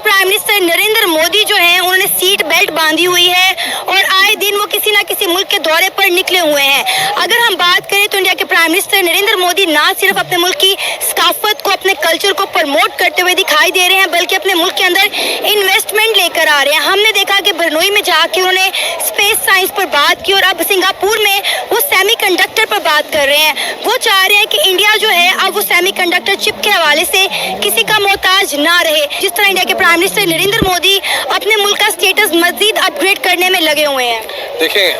Prime minister Narendra Modi जो हैं उन्होंने सीट बेल्ट बांधी हुई है और आए दिन वो किसी ना किसी मुल्क के दौरे पर निकले हुए हैं। अगर हम बात करें तो इंडिया के प्राइम मिनिस्टर नरेंद्र मोदी ना सिर्फ अपने मुल्क की सकाफत को, अपने कल्चर को प्रमोट करते हुए दिखाई दे रहे हैं, बल्कि अपने मुल्क के अंदर इन्वेस्टमेंट लेकर आ रहे हैं। हमने देखा कि बरनोई में जाके उन्होंने स्पेस साइंस पर बात की और अब सिंगापुर में वो सेमीकंडक्टर पर बात कर रहे हैं। वो चाह रहे हैं कि इंडिया जो है अब वो सेमीकंडक्टर चिप के हवाले से किसी का मोहताज ना रहे। जिस तरह इंडिया के प्राइम मिनिस्टर नरेंद्र मोदी अपने मुल्क का स्टेटस मजीद अपग्रेड करने में लगे हुए हैं। देखें,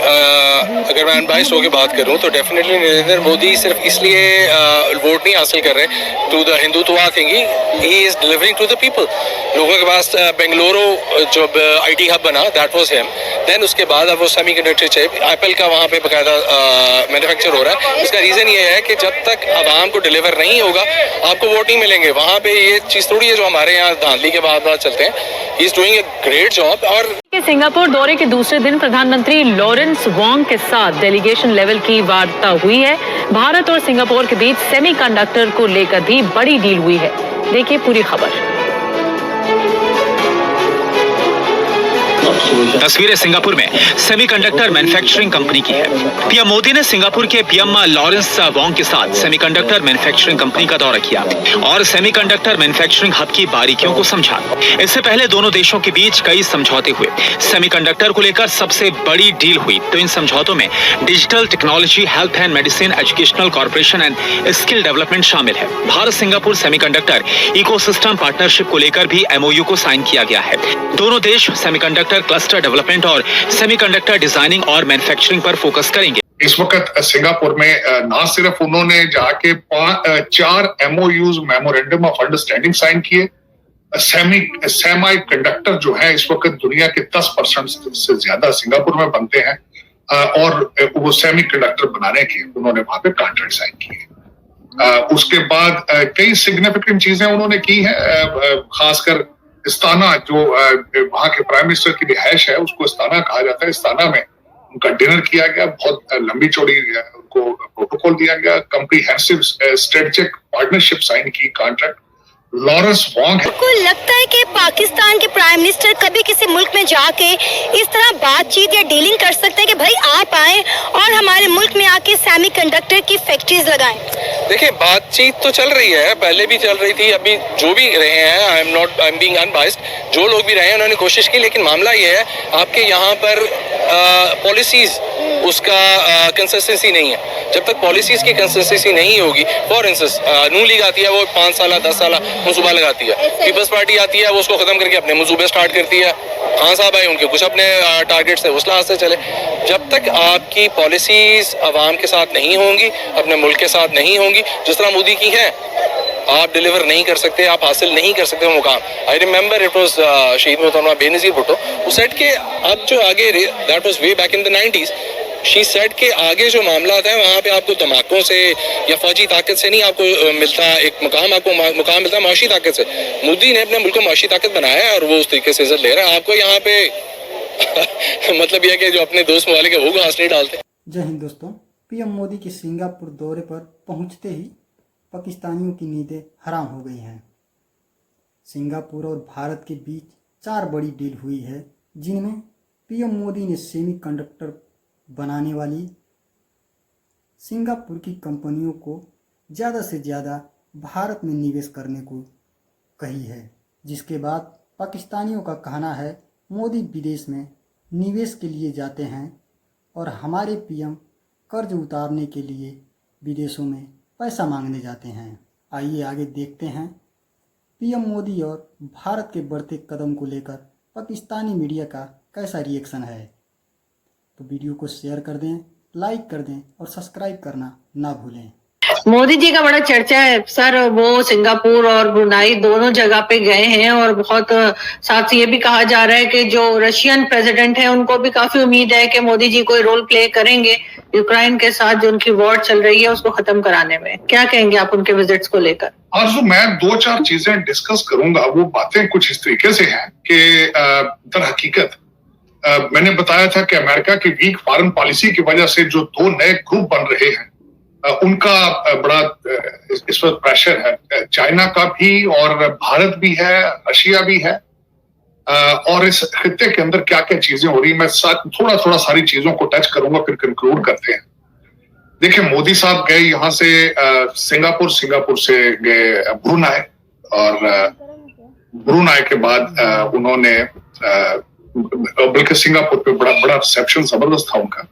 अगर मैं अनबाइस्ड होकर बात करूं तो डेफिनेटली नरेंद्र मोदी सिर्फ इसलिए वोट नहीं हासिल कर रहे to the Hindutva thing, he is delivering to the people. लोगों के पास बेंगलुरु जो आईटी हब बना, दैट वाज हिम। देन उसके बाद अब वो सेमीकंडक्टर चिप एप्पल का वहाँ पे बकायदा मैन्युफैक्चर हो रहा है। इसका रीज़न ये है कि जब तक आवाम को डिलीवर नहीं होगा आपको वोट नहीं मिलेंगे। वहाँ पे ये चीज़ थोड़ी है जो हमारे यहाँ धांधली के बाद चलते हैं। He is doing a great job. और सिंगापुर दौरे के दूसरे दिन प्रधानमंत्री लॉरेंस वोंग के साथ डेलीगेशन लेवल की वार्ता हुई है। भारत और सिंगापुर के बीच सेमीकंडक्टर को लेकर भी बड़ी डील हुई है। देखिए पूरी खबर। तस्वीरें सिंगापुर में सेमीकंडक्टर मैन्युफैक्चरिंग कंपनी की है। पीएम मोदी ने सिंगापुर के पीएम लॉरेंस वोंग के साथ सेमीकंडक्टर मैन्युफैक्चरिंग कंपनी का दौरा किया और सेमीकंडक्टर मैन्युफैक्चरिंग हब की बारीकियों को समझा। इससे पहले दोनों देशों के बीच कई समझौते हुए। सेमीकंडक्टर को लेकर सबसे बड़ी डील हुई तो इन समझौतों में digital technology, health and medicine, educational corporation and skill development शामिल है। Bharat Singapore semiconductor ecosystem partnership को लेकर भी एमओयू को साइन किया गया है। दोनों देश सेमीकंडक्टर क्लस्टर डेवलपमेंट और सेमीकंडक्टर डिजाइनिंग और मैन्युफैक्चरिंग पर फोकस करेंगे। इस वक्त सिंगापुर में ना सिर्फ उन्होंने जाके 4 MOUs, memorandum of understanding sign किए। सेमी कंडक्टर जो है इस वक्त दुनिया के 10% से ज्यादा सिंगापुर में बनते हैं और वो सेमी कंडक्टर बनाने के उन्होंने वहां पे कॉन्ट्रैक्ट साइन किए। उसके बाद कई सिग्निफिकेंट चीजें उन्होंने की हैं, खासकर इस्ताना जो वहां के प्राइम मिनिस्टर की रिहायश है उसको इस्ताना कहा जाता है। इस्ताना में उनका डिनर किया गया, बहुत लंबी चौड़ी उनको प्रोटोकॉल दिया गया, कॉम्प्रिहेंसिव स्ट्रेटेजिक पार्टनरशिप साइन की, कॉन्ट्रैक्ट। लॉरेंस वोंग आपको लगता है कि पाकिस्तान के प्राइम मिनिस्टर कभी किसी मुल्क में जाके इस तरह बातचीत या डीलिंग कर सकते हैं कि भाई आप आए और हमारे मुल्क में आके सेमीकंडक्टर की फैक्ट्रीज लगाएं? देखिए, बातचीत तो चल रही है, पहले भी चल रही थी, अभी जो भी रहे हैं, आई एम बीइंग अनबाइस्ड, जो लोग भी रहे हैं उन्होंने कोशिश की। लेकिन मामला ये है आपके यहाँ पर पॉलिसीज उसका कंसिस्टेंसी नहीं है। जब तक पॉलिसीज की कंसिस्टेंसी नहीं होगी, फॉर इंस्टेंस नून लीग आती है, वो 5 साल 10 साल मंसूबा लगाती है। पीपल्स पार्टी आती है, वो उसको खत्म करके अपने मंसूबे स्टार्ट करती है। खान साहब आए, उनके कुछ अपने टारगेट्स है, उस लिहाज से चले। जब तक आपकी पॉलिसीज आवाम के साथ नहीं होंगी, अपने मुल्क के साथ नहीं होंगी, जिस तरह मोदी की है, आप डिलीवर नहीं कर सकते, आप हासिल नहीं कर सकते वो मुकाम। आई रिमेंबर इट वाज शहीद मोहतरमा बेनज़ीर भुट्टो वो सेट के अब जो आगे, that was way back in the 90s, she said के आगे जो मामला है वहाँ पे आपको धमाकों से या फौजी ताकत से नहीं आपको मिलता एक मुकाम, आपको मुकाम मिलता है माशी ताकत से। मोदी ने अपने मुल्क को माशी ताकत बनाया है और वो उस तरीके से इज्जत ले रहा है। आपको यहाँ पे मतलब यह कि जो अपने दोस्त ममालिक है वो घास नहीं डालते। जय हिंद दोस्तों, पीएम मोदी के सिंगापुर दौरे पर पहुंचते ही पाकिस्तानियों की नींदें हराम हो गई हैं। सिंगापुर और भारत के बीच 4 बड़ी डील हुई है, जिनमें पीएम मोदी ने सेमीकंडक्टर बनाने वाली सिंगापुर की कंपनियों को ज़्यादा से ज़्यादा भारत में निवेश करने को कही है। जिसके बाद पाकिस्तानियों का कहना है मोदी विदेश में निवेश के लिए जाते हैं और हमारे पीएम कर्ज उतारने के लिए विदेशों में पैसा मांगने जाते हैं। आइए आगे देखते हैं पीएम मोदी और भारत के बढ़ते कदम को लेकर पाकिस्तानी मीडिया का कैसा रिएक्शन है। तो वीडियो को शेयर कर दें, लाइक कर दें और सब्सक्राइब करना ना भूलें। मोदी जी का बड़ा चर्चा है सर, वो सिंगापुर और ब्रुनाई दोनों जगह पे गए हैं और बहुत साथ ये भी कहा जा रहा है कि जो रशियन प्रेसिडेंट है उनको भी काफी उम्मीद है कि मोदी जी कोई रोल प्ले करेंगे यूक्रेन के साथ जो उनकी वॉर चल रही है उसको खत्म कराने में। क्या कहेंगे आप उनके विजिट्स को लेकर? आरज़ू, मैं 2-4 चीजें डिस्कस करूंगा। वो बातें कुछ इस तरीके से हैं कि दर हकीकत मैंने बताया था कि अमेरिका की वीक फॉरेन पॉलिसी की वजह से जो 2 नए ग्रुप बन रहे हैं उनका बड़ा इस वक्त प्रेशर है। चाइना का भी और भारत भी है, रशिया भी है और इस खित्ते के अंदर क्या क्या चीजें हो रही है, मैं थोड़ा थोड़ा सारी चीजों को टच करूंगा, फिर कंक्लूड करते हैं। देखिए, मोदी साहब गए यहाँ से सिंगापुर, सिंगापुर से गए ब्रुनाई, और ब्रुनाई के बाद उन्होंने बल्कि सिंगापुर पे बड़ा बड़ा रिसेप्शन जबरदस्त था उनका।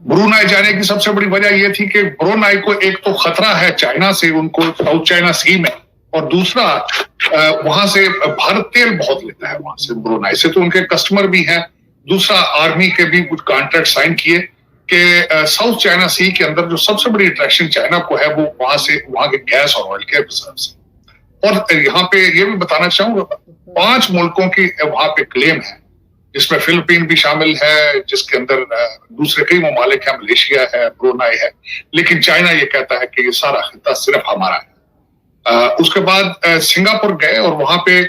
ब्रुनाई जाने की सबसे बड़ी वजह यह थी कि ब्रुनाई को एक तो खतरा है चाइना से, उनको साउथ चाइना सी में, और दूसरा वहां से भारत तेल बहुत लेता है वहां से, ब्रुनाई से, तो उनके कस्टमर भी हैं। दूसरा, आर्मी के भी कुछ कॉन्ट्रैक्ट साइन किए कि साउथ चाइना सी के अंदर जो सबसे बड़ी अट्रैक्शन चाइना को है वो वहां से, वहां के गैस और ऑयल के रिजर्व से। और यहाँ पे ये भी बताना चाहूंगा, 5 मुल्कों की वहां पे क्लेम है, जिसमें फिलीपीन भी शामिल है, जिसके अंदर दूसरे कई ममालिक है, मलेशिया है, ब्रुनाई है, लेकिन चाइना ये कहता है कि ये सारा खित्ता सिर्फ हमारा है। उसके बाद सिंगापुर गए और वहां पे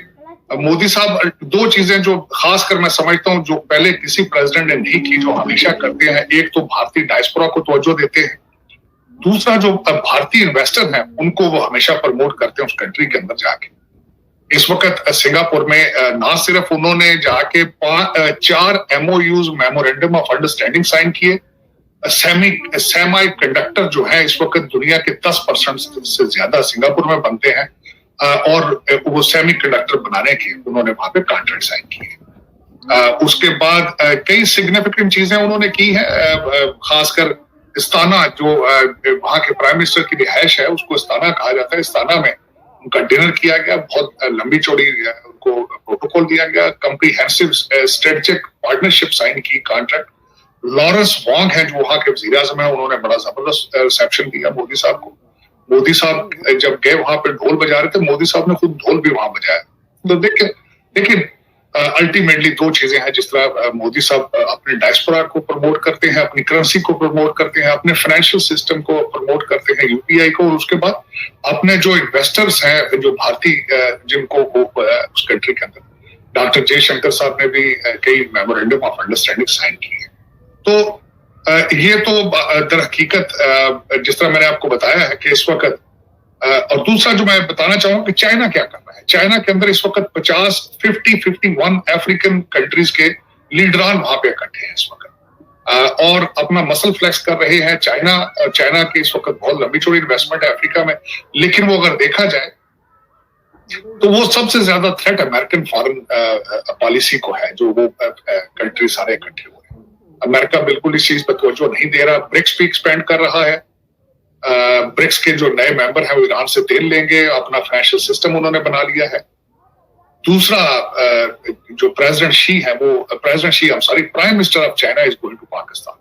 मोदी साहब 2 चीजें जो खासकर मैं समझता हूं जो पहले किसी प्रेसिडेंट ने नहीं की, जो हमेशा करते हैं, एक तो भारतीय डायस्पोरा को तवज्जो देते हैं, दूसरा जो भारतीय इन्वेस्टर हैं उनको वो हमेशा प्रमोट करते हैं उस कंट्री के अंदर जाके। इस वक्त सिंगापुर में ना सिर्फ उन्होंने जाके 4 MOUs, memorandum of understanding sign किए, सेमी कंडक्टर जो है इस वक्त दुनिया के 10% से ज्यादा सिंगापुर में बनते हैं, और वो सेमी कंडक्टर बनाने के उन्होंने वहां पे कॉन्ट्रैक्ट साइन किए। उसके बाद कई सिग्निफिकेंट चीजें उन्होंने की है, खासकर इस्ताना जो वहां के प्राइम मिनिस्टर की रिहायश है उसको इस्ताना कहा जाता है, इस्ताना में उनका डिनर किया गया, बहुत लंबी चौड़ी उनको प्रोटोकॉल दिया गया, कम्प्रीहेंसिव स्ट्रेटेजिक पार्टनरशिप साइन की, कॉन्ट्रैक्ट। लॉरेंस वॉन्ग है जो वहां के वजीर आज़म है, उन्होंने बड़ा जबरदस्त रिसेप्शन दिया मोदी साहब को। मोदी साहब जब गए वहां पे ढोल बजा रहे थे, मोदी साहब ने खुद ढोल भी वहां बजाया। तो देखिए अल्टीमेटली 2 चीजें हैं, जिस तरह मोदी साहब अपने डायस्पोरा को प्रमोट करते हैं, अपनी करेंसी को प्रमोट करते हैं, अपने फाइनेंशियल सिस्टम को प्रमोट करते हैं, UPI को, और उसके बाद अपने जो इन्वेस्टर्स हैं जो भारतीय जिनको उस कंट्री के अंदर, डॉक्टर जयशंकर साहब ने भी कई मेमोरेंडम ऑफ अंडरस्टैंडिंग साइन किए। तो ये तो दर हकीकत जिस तरह मैंने आपको बताया है कि इस वक्त, और दूसरा जो मैं बताना चाहूंगा कि चाइना क्या कर रहा है। चाइना के अंदर इस वक्त 51 अफ्रीकन कंट्रीज के लीडरान वहां पे इकट्ठे हैं इस वक्त, और अपना मसल फ्लेक्स कर रहे हैं। चाइना की इस वक्त बहुत लंबी चौड़ी इन्वेस्टमेंट है अफ्रीका में, लेकिन वो अगर देखा जाए तो वो सबसे ज्यादा थ्रेट अमेरिकन फॉरेन पॉलिसी को है, जो वो कंट्री सारे इकट्ठे हुए हैं। अमेरिका बिल्कुल इस चीज पर तवज्जो नहीं दे रहा। ब्रिक्स भी एक्सपेंड कर रहा है, ब्रिक्स के जो नए मेंबर हैं वो ईरान से तेल लेंगे, अपना फाइनेंशियल सिस्टम उन्होंने बना लिया है। दूसरा, जो prime minister of China is going to Pakistan.